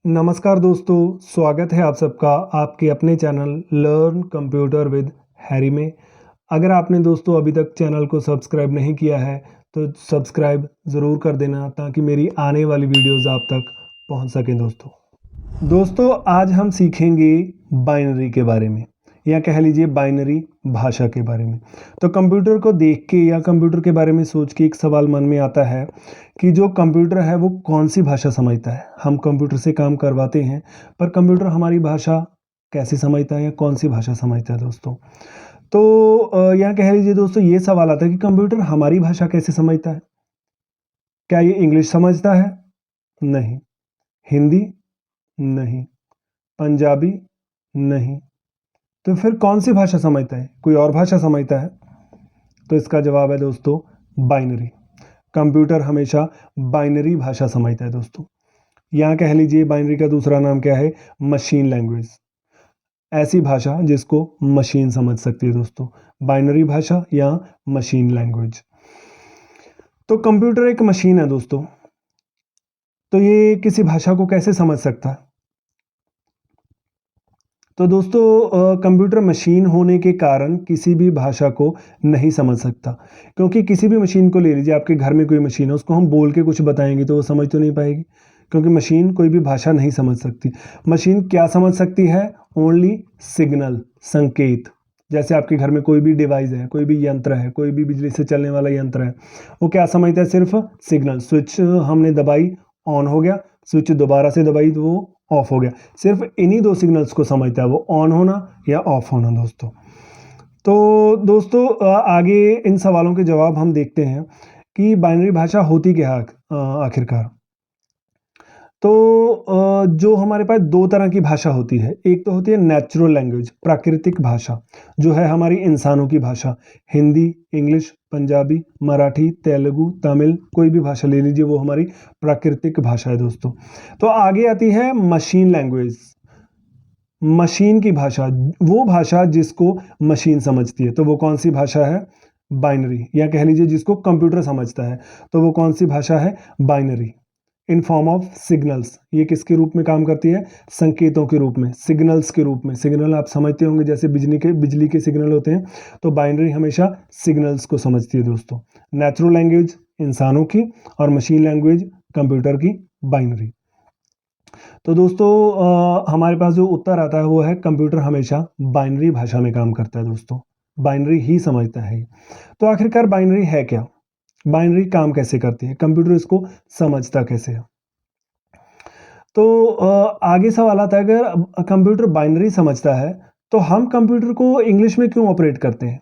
नमस्कार दोस्तों, स्वागत है आप सबका आपके अपने channel learn computer with Harry में। अगर आपने दोस्तों अभी तक चैनल को सब्सक्राइब नहीं किया है तो सब्सक्राइब ज़रूर कर देना ताकि मेरी आने वाली वीडियोस आप तक पहुंच सकें। दोस्तों आज हम सीखेंगे बाइनरी के बारे में या कह लीजिए बाइनरी भाषा के बारे में। तो कंप्यूटर को देख के या कंप्यूटर के बारे में सोच के एक सवाल मन में आता है कि जो कंप्यूटर है वो कौन सी भाषा समझता है। हम कंप्यूटर से काम करवाते हैं पर कंप्यूटर हमारी भाषा कैसे समझता है या कौन सी भाषा समझता है दोस्तों। तो या कह लीजिए दोस्तों ये सवाल आता है कि कंप्यूटर हमारी भाषा कैसे समझता है। क्या ये इंग्लिश समझता है? नहीं। हिंदी? नहीं। पंजाबी? नहीं। तो फिर कौन सी भाषा समझता है? कोई और भाषा समझता है? तो इसका जवाब है दोस्तों बाइनरी। कंप्यूटर हमेशा बाइनरी भाषा समझता है दोस्तों। यहाँ कह लीजिए बाइनरी का दूसरा नाम क्या है? Machine language. ऐसी भाषा जिसको मशीन समझ सकती है दोस्तों, बाइनरी भाषा या मशीन लैंग्वेज। तो कंप्यूटर एक मशीन है दोस्तों, तो ये किसी भाषा को कैसे समझ सकता है? तो दोस्तों कंप्यूटर मशीन होने के कारण किसी भी भाषा को नहीं समझ सकता, क्योंकि किसी भी मशीन को ले लीजिए, आपके घर में कोई मशीन है, उसको हम बोल के कुछ बताएंगे तो वो समझ तो नहीं पाएगी, क्योंकि मशीन कोई भी भाषा नहीं समझ सकती। मशीन क्या समझ सकती है? ओनली सिग्नल, संकेत। जैसे आपके घर में कोई भी डिवाइस है, कोई भी यंत्र है, कोई भी बिजली से चलने वाला यंत्र है, वो क्या समझता है? सिर्फ सिग्नल। स्विच हमने दबाई, ऑन हो गया, स्विच दोबारा से दबाई तो वो ऑफ हो गया। सिर्फ इन्हीं दो सिग्नल्स को समझता है वो, ऑन होना या ऑफ होना दोस्तों। तो दोस्तों आगे इन सवालों के जवाब हम देखते हैं कि बाइनरी भाषा होती क्या है आखिरकार। तो जो हमारे पास दो तरह की भाषा होती है, एक तो होती है नेचुरल लैंग्वेज, प्राकृतिक भाषा, जो है हमारी इंसानों की भाषा। हिंदी, इंग्लिश, पंजाबी, मराठी, तेलुगु, तमिल, कोई भी भाषा ले लीजिए, वो हमारी प्राकृतिक भाषा है दोस्तों। तो आगे आती है मशीन लैंग्वेज, मशीन की भाषा, वो भाषा जिसको मशीन समझती है। तो वो कौन सी भाषा है? बाइनरी, या कह लीजिए जिसको कंप्यूटर समझता है तो वो कौन सी भाषा है? Binary. In form of signals, ये किसके रूप में काम करती है? संकेतों के रूप में, सिग्नल्स के रूप में। सिग्नल आप समझते होंगे जैसे बिजली के सिग्नल होते हैं, तो बाइनरी हमेशा सिग्नल्स को समझती है दोस्तों। नेचुरल लैंग्वेज इंसानों की और मशीन लैंग्वेज कंप्यूटर की, बाइनरी। तो दोस्तों हमारे पास जो उत्तर आता है वो है कंप्यूटर हमेशा बाइनरी भाषा में काम करता है दोस्तों, बाइनरी ही समझता है। तो आखिरकार बाइनरी है क्या? बाइनरी काम कैसे करती है? कंप्यूटर इसको समझता कैसे है? तो आगे सवाल आता है, अगर कंप्यूटर बाइनरी समझता है तो हम कंप्यूटर को इंग्लिश में क्यों ऑपरेट करते हैं?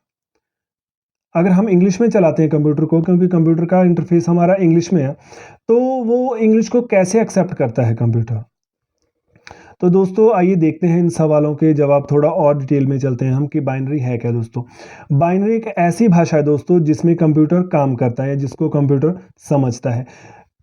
अगर हम इंग्लिश में चलाते हैं कंप्यूटर को, क्योंकि कंप्यूटर का इंटरफेस हमारा इंग्लिश में है, तो वो इंग्लिश को कैसे एक्सेप्ट करता है कंप्यूटर? तो दोस्तों आइए देखते हैं इन सवालों के जवाब, थोड़ा और डिटेल में चलते हैं हम कि बाइनरी है क्या दोस्तों। बाइनरी एक ऐसी भाषा है दोस्तों जिसमें कंप्यूटर काम करता है, जिसको कंप्यूटर समझता है।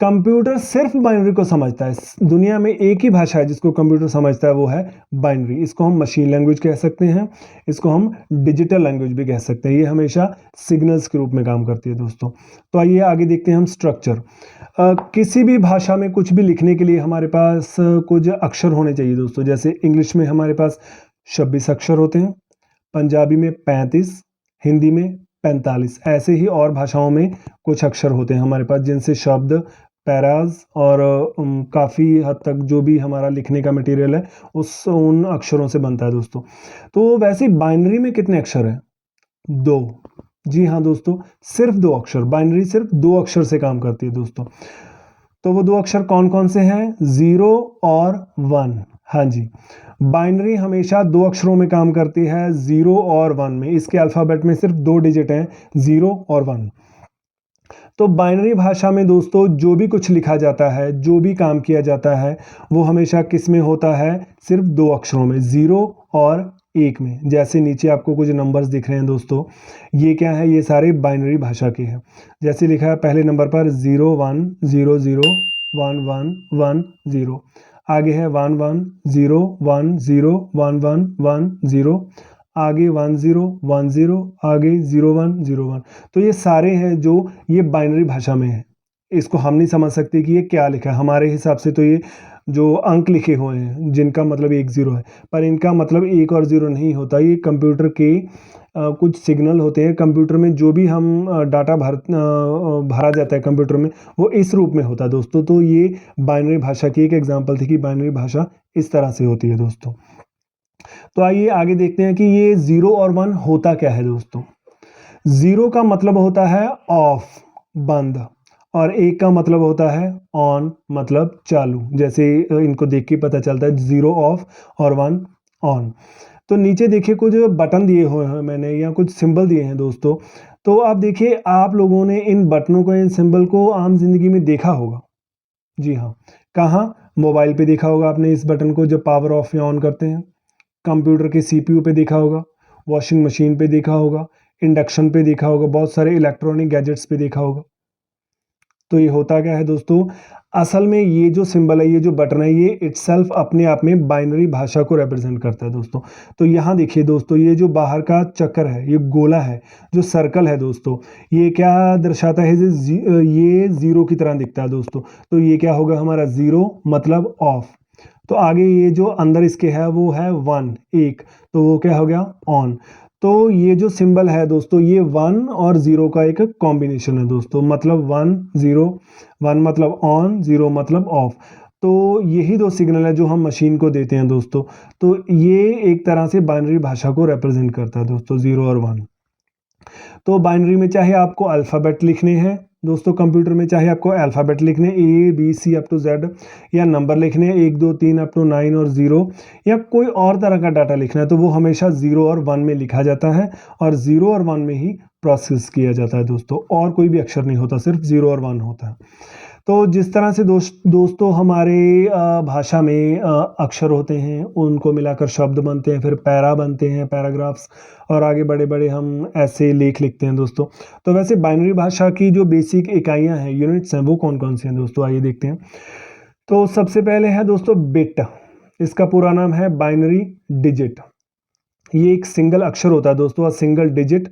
कंप्यूटर सिर्फ बाइनरी को समझता है। दुनिया में एक ही भाषा है जिसको कंप्यूटर समझता है, वो है बाइनरी। इसको हम मशीन लैंग्वेज कह सकते हैं, इसको हम डिजिटल लैंग्वेज भी कह सकते हैं। ये हमेशा सिग्नल्स के रूप में काम करती है दोस्तों। तो आइए आगे देखते हैं हम स्ट्रक्चर। किसी भी भाषा में कुछ भी लिखने के लिए हमारे पास कुछ अक्षर होने चाहिए दोस्तों। जैसे इंग्लिश में हमारे पास 26 अक्षर होते हैं, पंजाबी में 35, हिंदी में 45। ऐसे ही और भाषाओं में कुछ अक्षर होते हैं हमारे पास, जिनसे शब्द, पैराज और काफ़ी हद तक जो भी हमारा लिखने का मटेरियल है उन अक्षरों से बनता है दोस्तों। तो वैसे बाइनरी में कितने अक्षर हैं? 2। जी हाँ दोस्तों, सिर्फ 2 अक्षर। बाइनरी सिर्फ 2 अक्षर से काम करती है दोस्तों। तो वो 2 अक्षर कौन कौन से हैं? 0 और 1। हाँ जी, बाइनरी हमेशा 2 अक्षरों में काम करती है, 0 और 1 में। इसके अल्फ़ाबेट में सिर्फ 2 डिजिट हैं, 0 और 1। तो बाइनरी भाषा में दोस्तों जो भी कुछ लिखा जाता है, जो भी काम किया जाता है, वो हमेशा किस में होता है? सिर्फ 2 अक्षरों में, 0 और 1 में। जैसे नीचे आपको कुछ नंबर्स दिख रहे हैं दोस्तों, ये क्या है? ये सारे बाइनरी भाषा के हैं। जैसे लिखा है पहले नंबर पर 0 1 0 0 1 1 1 0, आगे है 1 1 0 1 0 1 1 1 0, आगे 1 0 1 0, आगे 0 1 0 1। तो ये सारे हैं जो ये बाइनरी भाषा में है। इसको हम नहीं समझ सकते कि ये क्या लिखा है। हमारे हिसाब से तो ये जो अंक लिखे हुए हैं जिनका मतलब 1-0 है, पर इनका मतलब 1 और 0 नहीं होता। ये कंप्यूटर के कुछ सिग्नल होते हैं। कंप्यूटर में जो भी हम डाटा भरा जाता है कंप्यूटर में, वो इस रूप में होता है दोस्तों। तो ये बाइनरी भाषा की एक एग्जांपल थी कि बाइनरी भाषा इस तरह से होती है दोस्तों। तो आइए आगे देखते हैं कि ये 0 और 1 होता क्या है दोस्तों। 0 का मतलब होता है ऑफ, बंद, और 1 का मतलब होता है ऑन, मतलब चालू। जैसे इनको देख के पता चलता है 0 ऑफ और 1 ऑन। तो नीचे देखिए कुछ बटन दिए हुए हैं मैंने, या कुछ सिंबल दिए हैं दोस्तों। तो आप देखिए, आप लोगों ने इन बटनों को, इन सिंबल को आम जिंदगी में देखा होगा। जी हाँ, कहाँ? मोबाइल पे देखा होगा आपने इस बटन को जब पावर ऑफ या ऑन करते हैं। कंप्यूटर के सीपीयू पे देखा होगा, वॉशिंग मशीन पे देखा होगा, इंडक्शन पे देखा होगा, बहुत सारे इलेक्ट्रॉनिक गैजेट्स पे देखा होगा। तो ये होता क्या है दोस्तों, असल में ये जो सिंबल है, ये जो बटन है, ये इटसेल्फ अपने आप में बाइनरी भाषा को रिप्रेजेंट करता है दोस्तों। तो यहाँ देखिए दोस्तों, ये जो बाहर का चक्कर है, ये गोला है, जो सर्कल है दोस्तों, ये क्या दर्शाता है? ये 0 की तरह दिखता है दोस्तों। तो ये क्या होगा हमारा? 0 मतलब ऑफ। तो आगे ये जो अंदर इसके है वो है 1, 1, तो वो क्या हो गया? ऑन। तो ये जो सिंबल है दोस्तों, ये 1 और 0 का एक कॉम्बिनेशन है दोस्तों। मतलब 1 0, 1 मतलब ऑन, 0 मतलब ऑफ। तो यही दो सिग्नल है जो हम मशीन को देते हैं दोस्तों। तो ये एक तरह से बाइनरी भाषा को रिप्रेजेंट करता है दोस्तों, 0 और 1। तो बाइनरी में चाहे आपको अल्फ़ाबेट लिखने हैं दोस्तों, कंप्यूटर में चाहे आपको अल्फ़ाबेट लिखने A B C up to Z, या नंबर लिखने 1 2 3 अप टू 9 और 0, या कोई और तरह का डाटा लिखना है, तो वो हमेशा 0 और 1 में लिखा जाता है, और 0 और 1 में ही प्रोसेस किया जाता है दोस्तों। और कोई भी अक्षर नहीं होता, सिर्फ 0 और 1 होता है। तो जिस तरह से दोस्तों हमारे भाषा में अक्षर होते हैं, उनको मिलाकर शब्द बनते हैं, फिर पैरा बनते हैं, पैराग्राफ्स, और आगे बड़े बड़े हम ऐसे लेख लिखते हैं दोस्तों। तो वैसे बाइनरी भाषा की जो बेसिक इकाइयां हैं, यूनिट्स हैं, वो कौन कौन सी हैं दोस्तों, आइए देखते हैं। तो सबसे पहले है दोस्तों बिट। इसका पूरा नाम है बाइनरी डिजिट। ये एक सिंगल अक्षर होता है दोस्तों, और सिंगल डिजिट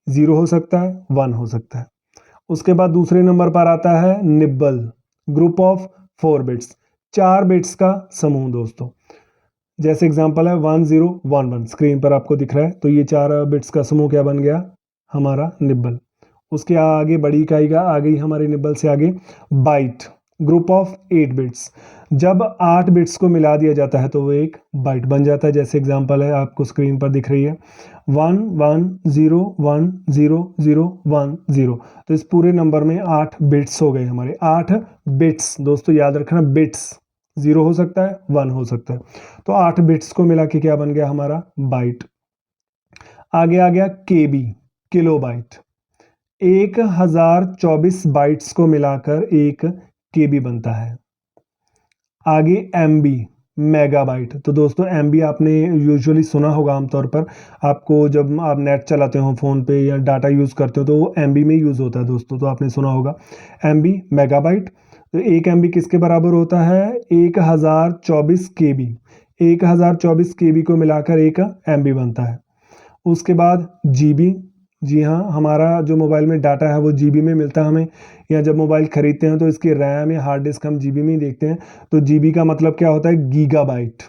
0 हो सकता है, 1 हो सकता है। उसके बाद दूसरे नंबर पर आता है nibble, group of 4 bits, 4 bits का समूह दोस्तों। जैसे एग्जांपल है 1011, स्क्रीन पर आपको दिख रहा है। तो ये 4 बिट्स का समूह क्या बन गया? हमारा निब्बल। उसके आगे बड़ी इकाई का आ गई हमारे निब्बल से आगे बाइट, ग्रुप ऑफ 8 बिट्स। जब 8 बिट्स को मिला दिया जाता है तो वो एक बाइट बन जाता है। जैसे एग्जांपल है, आपको स्क्रीन पर दिख रही है 1 1 0 1 0 0 1 0। तो इस पूरे नंबर में 8 बिट्स हो गए हमारे, 8 बिट्स दोस्तों, याद रखना बिट्स। 0 हो सकता है, 1 हो सकता है। तो 8 बिट्स को मिला के क्या बन गया हमारा? बाइट। आगे आ गया केबी, किलो बाइट। 1024 बाइट्स को मिलाकर एक केबी बनता है। आगे एमबी, मेगाबाइट। तो दोस्तों एमबी आपने यूजुअली सुना होगा आमतौर पर, आपको जब आप नेट चलाते हो फ़ोन पे या डाटा यूज़ करते हो तो वो एमबी में यूज़ होता है दोस्तों, तो आपने सुना होगा एमबी, मेगाबाइट। तो एक एमबी किसके बराबर होता है? 1024 केबी। 1024 केबी को मिलाकर एक एमबी बनता है। उसके बाद जीबी। जी हाँ, हमारा जो मोबाइल में डाटा है वो जीबी में मिलता है हमें, या जब मोबाइल खरीदते हैं तो इसकी रैम या हार्ड डिस्क हम जीबी में ही देखते हैं। तो जीबी का मतलब क्या होता है? गीगाबाइट।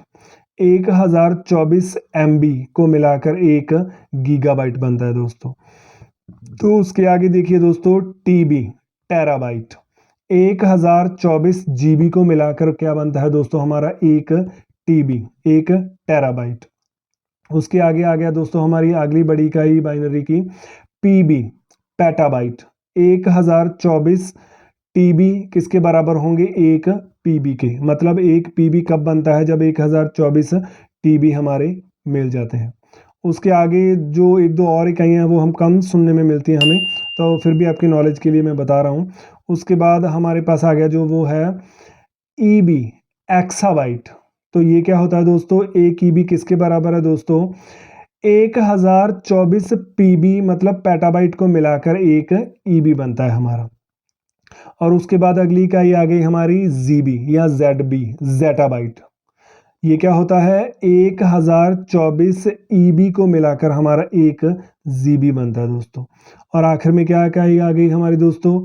1024 एमबी को मिलाकर एक गीगाबाइट बनता है दोस्तों। तो उसके आगे देखिए दोस्तों टीबी, टेराबाइट। 1024 जीबी को मिलाकर क्या बनता है दोस्तों? हमारा एक टीबी, एक टेराबाइट। उसके आगे आ गया दोस्तों हमारी अगली बड़ी इकाई बाइनरी की, पीबी, पेटाबाइट। 1024 टीबी किसके बराबर होंगे? एक पीबी के। मतलब एक पीबी कब बनता है? जब 1024 टीबी हमारे मिल जाते हैं। उसके आगे जो एक दो और इकाइयाँ हैं वो हम कम सुनने में मिलती हैं हमें, तो फिर भी आपकी नॉलेज के लिए मैं बता रहा हूँ। उसके बाद हमारे पास आ गया जो वो है ईबी, एक्साबाइट। तो ये क्या होता है दोस्तों? एक ईबी किसके बराबर है दोस्तों? 1024 पीबी मतलब पेटाबाइट को मिलाकर एक ईबी बनता है हमारा। और उसके बाद अगली इकाई आ गई हमारी जीबी या जेडबी, जेटाबाइट। ये क्या होता है? 1024 ईबी को मिलाकर हमारा एक जीबी बनता है दोस्तों। और आखिर में क्या इकाई आ गई हमारी दोस्तों?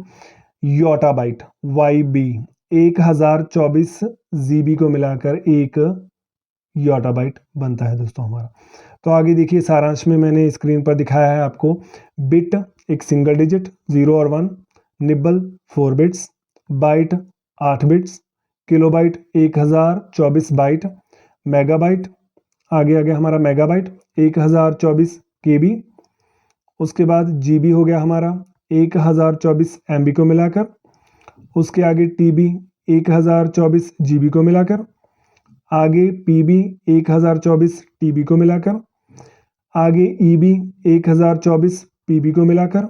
Yottabyte, Y B. 1024 जीबी को मिलाकर 1 योटाबाइट बनता है दोस्तों हमारा। तो आगे देखिए सारांश में मैंने स्क्रीन पर दिखाया है आपको। बिट एक सिंगल डिजिट 0 और 1, nibble 4 bits, byte 8 bits, kilobyte 1024 byte, megabyte आगे आगे हमारा मेगाबाइट 1024 केबी, उसके बाद जीबी हो गया हमारा 1024 एमबी को मिलाकर, उसके आगे टीबी 1024 जीबी को मिलाकर, आगे पीबी 1024 टीबी को मिलाकर, आगे ईबी 1024 पीबी को मिलाकर,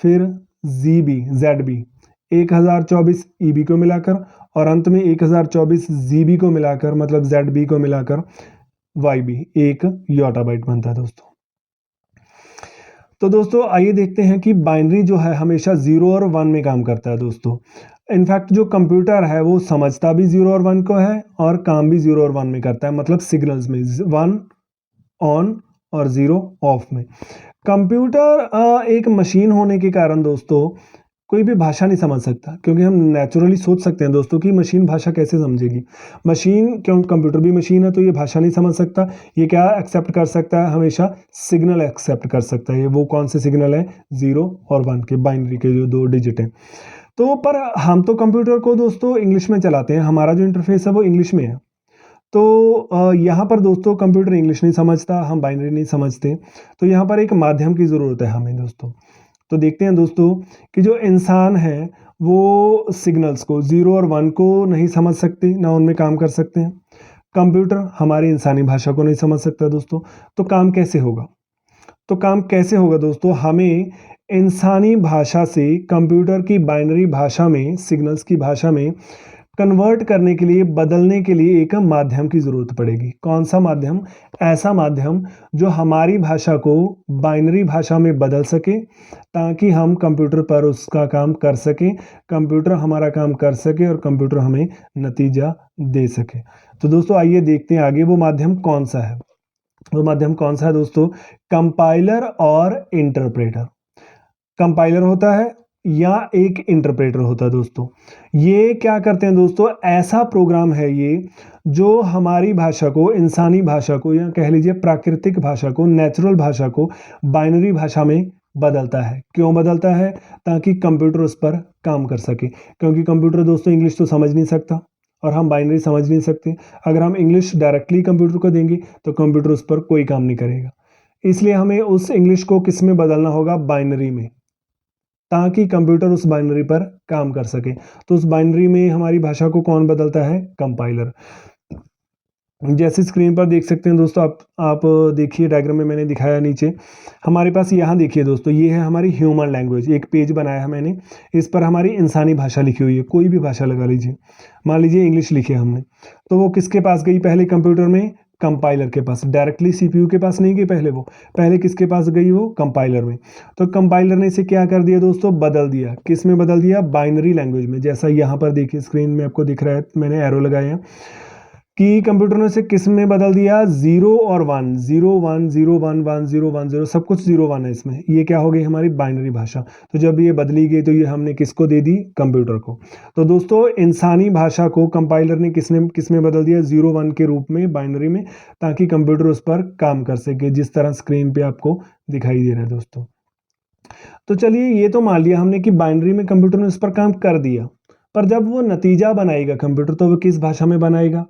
फिर जेडबी 1024 ईबी को मिलाकर, और अंत में 1024 जीबी को मिलाकर मतलब जेडबी को मिलाकर वाईबी 1 योटाबाइट बनता है दोस्तों। तो दोस्तों आइए देखते हैं कि बाइनरी जो है हमेशा 0 और 1 में काम करता है दोस्तों। इनफैक्ट जो कंप्यूटर है वो समझता भी 0 और 1 को है और काम भी 0 और 1 में करता है, मतलब सिग्नल्स में 1 ऑन और 0 ऑफ में। कंप्यूटर एक मशीन होने के कारण दोस्तों कोई भी भाषा नहीं समझ सकता, क्योंकि हम नेचुरली सोच सकते हैं दोस्तों कि मशीन भाषा कैसे समझेगी। मशीन क्यों, कंप्यूटर भी मशीन है तो ये भाषा नहीं समझ सकता। ये क्या एक्सेप्ट कर सकता है, हमेशा सिग्नल एक्सेप्ट कर सकता है। ये वो कौन से सिग्नल है, 0 और 1 के, बाइनरी के जो 2 डिजिट हैं। तो पर हम तो कंप्यूटर को दोस्तों इंग्लिश में चलाते हैं, हमारा जो इंटरफेस है वो इंग्लिश में है। तो यहाँ पर दोस्तों कंप्यूटर इंग्लिश नहीं समझता, हम बाइनरी नहीं समझते, तो यहाँ पर एक माध्यम की ज़रूरत है हमें दोस्तों। तो देखते हैं दोस्तों कि जो इंसान है वो सिग्नल्स को 0 और 1 को नहीं समझ सकते, ना उनमें काम कर सकते हैं। कंप्यूटर हमारी इंसानी भाषा को नहीं समझ सकता दोस्तों। तो काम कैसे होगा? तो काम कैसे होगा दोस्तों, हमें इंसानी भाषा से कंप्यूटर की बाइनरी भाषा में, सिग्नल्स की भाषा में कन्वर्ट करने के लिए, बदलने के लिए एक माध्यम की ज़रूरत पड़ेगी। कौन सा माध्यम? ऐसा माध्यम जो हमारी भाषा को बाइनरी भाषा में बदल सके, ताकि हम कंप्यूटर पर उसका काम कर सकें, कंप्यूटर हमारा काम कर सके और कंप्यूटर हमें नतीजा दे सके। तो दोस्तों आइए देखते हैं आगे वो माध्यम कौन सा है। वो माध्यम कौन सा है दोस्तों? कंपाइलर और इंटरप्रेटर। कंपाइलर होता है या एक इंटरप्रेटर होता है दोस्तों। ये क्या करते हैं दोस्तों, ऐसा प्रोग्राम है ये जो हमारी भाषा को, इंसानी भाषा को, या कह लीजिए प्राकृतिक भाषा को, नेचुरल भाषा को बाइनरी भाषा में बदलता है। क्यों बदलता है? ताकि कंप्यूटर उस पर काम कर सके, क्योंकि कंप्यूटर दोस्तों इंग्लिश तो समझ नहीं सकता और हम बाइनरी समझ नहीं सकते। अगर हम इंग्लिश डायरेक्टली कंप्यूटर को देंगे तो कंप्यूटर उस पर कोई काम नहीं करेगा। इसलिए हमें उस इंग्लिश को किस में बदलना होगा? बाइनरी में, ताकि कंप्यूटर उस बाइनरी पर काम कर सके। तो उस बाइनरी में हमारी भाषा को कौन बदलता है? कंपाइलर। जैसे स्क्रीन पर देख सकते हैं दोस्तों, आप देखिए डायग्राम में मैंने दिखाया नीचे, हमारे पास यहाँ देखिए दोस्तों, ये है हमारी ह्यूमन लैंग्वेज। एक पेज बनाया है मैंने, इस पर हमारी इंसानी भाषा लिखी हुई है, कोई भी भाषा लगा लीजिए। मान लीजिए इंग्लिश लिखी है हमने, तो वो किसके पास गई? पहले कंप्यूटर में कंपाइलर के पास, डायरेक्टली सीपीयू के पास नहीं गई पहले किसके पास गई? वो कंपाइलर में। तो कंपाइलर ने इसे क्या कर दिया दोस्तों? बदल दिया। किस में बदल दिया? बाइनरी लैंग्वेज में। जैसा यहाँ पर देखिए स्क्रीन में आपको दिख रहा है, मैंने एरो लगाए हैं कि कंप्यूटर ने इसे किस में बदल दिया? 0 और 1, 0 1 0 1 1 0 1 0, सब कुछ 0 1 है इसमें। ये क्या हो गई? हमारी बाइनरी भाषा। तो जब ये बदली गई तो ये हमने किसको दे दी? कंप्यूटर को। तो दोस्तों इंसानी भाषा को कंपाइलर ने किस में बदल दिया? 0 1 के रूप में, बाइनरी में, ताकि कंप्यूटर उस पर काम कर सके, जिस तरह स्क्रीन पे आपको दिखाई दे रहा है दोस्तों। तो चलिए ये तो मान लिया हमने कि बाइनरी में कंप्यूटर ने उस पर काम कर दिया, पर जब वो नतीजा बनाएगा कंप्यूटर, तो वो किस भाषा में बनाएगा?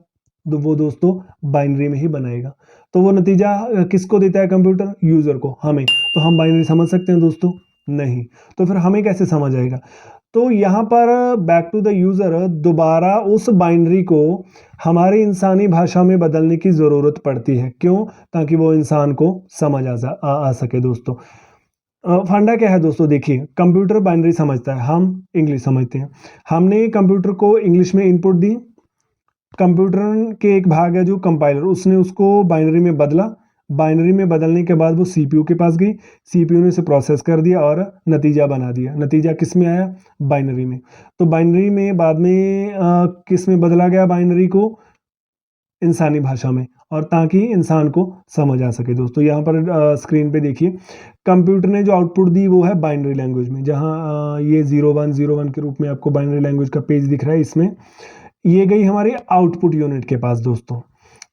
तो वो दोस्तों बाइनरी में ही बनाएगा। तो वो नतीजा किसको देता है कंप्यूटर? यूजर को, हमें। तो हम बाइनरी समझ सकते हैं दोस्तों? नहीं। तो फिर हमें कैसे समझ आएगा? तो यहाँ पर बैक टू द यूजर, दोबारा उस बाइनरी को हमारी इंसानी भाषा में बदलने की ज़रूरत पड़ती है। क्यों? ताकि वो इंसान को समझ आ सके दोस्तों। फंडा क्या है दोस्तों? देखिए कंप्यूटर बाइनरी समझता है, हम इंग्लिश समझते हैं। हमने कंप्यूटर को इंग्लिश में इनपुट दी, कंप्यूटर के एक भाग है जो कंपाइलर, उसने उसको बाइनरी में बदला। बाइनरी में बदलने के बाद वो सीपीयू के पास गई, सीपीयू ने इसे प्रोसेस कर दिया और नतीजा बना दिया। नतीजा किस में आया? बाइनरी में। तो बाइनरी में बाद में किस में बदला गया? बाइनरी को इंसानी भाषा में, और ताकि इंसान को समझ आ सके दोस्तों। यहाँ पर स्क्रीन पे देखिए कंप्यूटर ने जो आउटपुट दी वो है बाइनरी लैंग्वेज में। जहाँ ये 0 1 0 1 के रूप में आपको बाइनरी लैंग्वेज का पेज दिख रहा है, इसमें ये गई हमारी आउटपुट यूनिट के पास दोस्तों।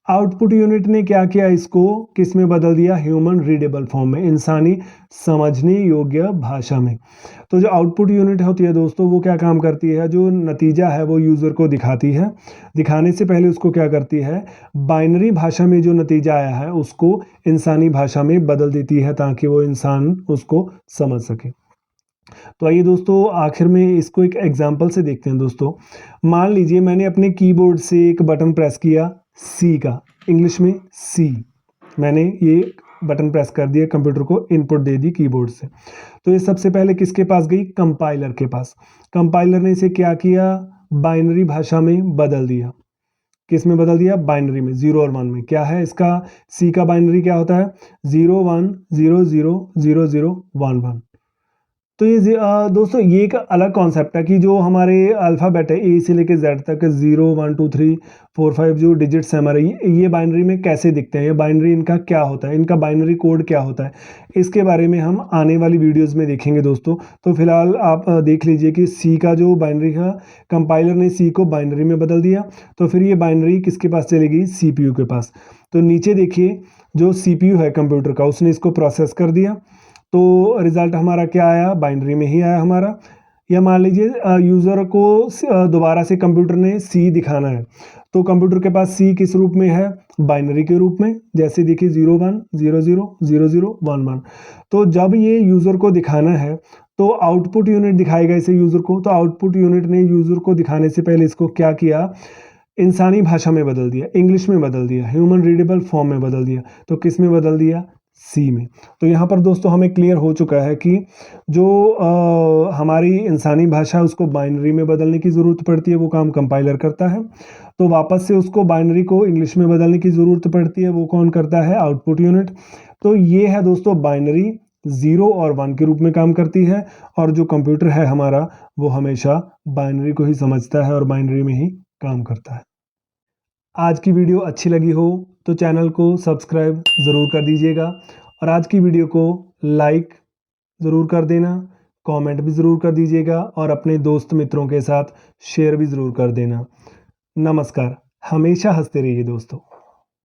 आउटपुट यूनिट ने क्या किया, इसको किस में बदल दिया, ह्यूमन रीडेबल फॉर्म में, इंसानी समझने योग्य भाषा में। तो जो आउटपुट यूनिट होती है दोस्तों, वो क्या काम करती है, जो नतीजा है वो यूज़र को दिखाती है। दिखाने से पहले उसको क्या करती है, बाइनरी भाषा में जो नतीजा आया है उसको इंसानी भाषा में बदल देती है, ताकि वो इंसान उसको समझ सके। तो आइए दोस्तों आखिर में इसको एक एग्जांपल से देखते हैं दोस्तों। मान लीजिए मैंने अपने कीबोर्ड से एक बटन प्रेस किया, सी का, इंग्लिश में सी, मैंने ये बटन प्रेस कर दिया, कंप्यूटर को इनपुट दे दी कीबोर्ड से। तो ये सबसे पहले किसके पास गई, कंपाइलर के पास। कंपाइलर ने इसे क्या किया, बाइनरी भाषा में बदल दिया। किस में बदल दिया, बाइनरी में, 0 और 1 में। क्या है इसका, सी का बाइनरी क्या होता है, 0 1 0 0 0 0 1 1। तो ये दोस्तों ये एक अलग कॉन्सेप्ट है कि जो हमारे अल्फ़ाबेट है ए से लेके जेड तक 0 1 2 3 4 5 जो डिजिट्स हैं हमारे, ये बाइनरी में कैसे दिखते हैं, ये बाइनरी इनका क्या होता है, इनका बाइनरी कोड क्या होता है, इसके बारे में हम आने वाली वीडियोस में देखेंगे दोस्तों। तो फिलहाल आप देख लीजिए कि सी का जो बाइनरी है, कंपाइलर ने सी को बाइनरी में बदल दिया, तो फिर ये बाइनरी किसके पास चलेगी, CPU के पास। तो नीचे देखिए जो CPU है कंप्यूटर का, उसने इसको प्रोसेस कर दिया, तो रिज़ल्ट हमारा क्या आया, बाइनरी में ही आया हमारा। या मान लीजिए यूज़र को दोबारा से कंप्यूटर ने सी दिखाना है, तो कंप्यूटर के पास सी किस रूप में है, बाइनरी के रूप में। जैसे देखिए 0 1 0 0 0 0 1 1। तो जब ये यूज़र को दिखाना है तो आउटपुट यूनिट दिखाएगा इसे यूज़र को। तो आउटपुट यूनिट ने यूज़र को दिखाने से पहले इसको क्या किया, इंसानी भाषा में बदल दिया, इंग्लिश में बदल दिया, ह्यूमन रीडेबल फॉर्म में बदल दिया। तो किस में बदल दिया, सी में। तो यहाँ पर दोस्तों हमें क्लियर हो चुका है कि जो हमारी इंसानी भाषा उसको बाइनरी में बदलने की ज़रूरत पड़ती है, वो काम कंपाइलर करता है। तो वापस से उसको बाइनरी को इंग्लिश में बदलने की ज़रूरत पड़ती है, वो कौन करता है, आउटपुट यूनिट। तो ये है दोस्तों बाइनरी 0 और 1 के रूप में काम करती है, और जो कंप्यूटर है हमारा वो हमेशा बाइनरी को ही समझता है और बाइनरी में ही काम करता है। आज की वीडियो अच्छी लगी हो तो चैनल को सब्सक्राइब ज़रूर कर दीजिएगा, और आज की वीडियो को लाइक ज़रूर कर देना, कमेंट भी ज़रूर कर दीजिएगा, और अपने दोस्त मित्रों के साथ शेयर भी ज़रूर कर देना। नमस्कार, हमेशा हंसते रहिए दोस्तों।